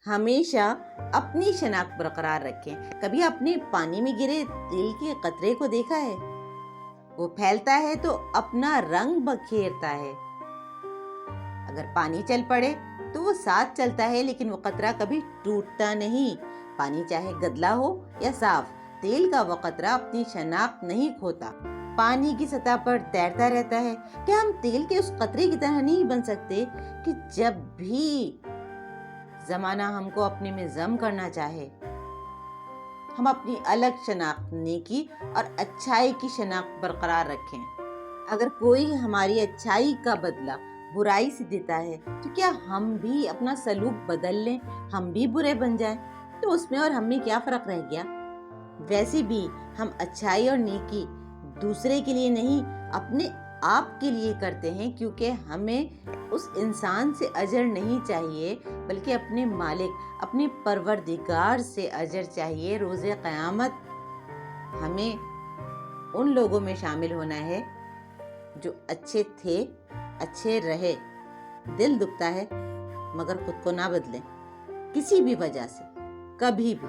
ہمیشہ اپنی شناخت برقرار رکھیں۔ کبھی اپنے پانی میں گرے تیل کے قطرے کو دیکھا ہے؟ وہ پھیلتا ہے تو اپنا رنگ بکھیرتا ہے۔ اگر پانی چل پڑے تو وہ ساتھ چلتا ہے، لیکن وہ قطرہ کبھی ٹوٹتا نہیں۔ پانی چاہے گدلا ہو یا صاف، تیل کا وہ قطرہ اپنی شناخت نہیں کھوتا، پانی کی سطح پر تیرتا رہتا ہے۔ کیا ہم تیل کے اس قطرے کی طرح نہیں بن سکتے کہ جب بھی زمانہ ہم کو اپنے میں ضم کرنا چاہے، ہم اپنی الگ شناخت، نیکی اور اچھائی کی شناخت برقرار رکھیں؟ اگر کوئی ہماری اچھائی کا بدلہ برائی سے دیتا ہے تو کیا ہم بھی اپنا سلوک بدل لیں، ہم بھی برے بن جائیں؟ تو اس میں اور ہم میں کیا فرق رہ گیا؟ ویسے بھی ہم اچھائی اور نیکی دوسرے کے لیے نہیں، اپنے آپ کے لیے کرتے ہیں، کیونکہ ہمیں اس انسان سے اجر نہیں چاہیے، بلکہ اپنے مالک، اپنے پروردگار سے اجر چاہیے۔ روز قیامت ہمیں ان لوگوں میں شامل ہونا ہے جو اچھے تھے، اچھے رہے۔ دل دکھتا ہے مگر خود کو نہ بدلیں کسی بھی وجہ سے، کبھی بھی۔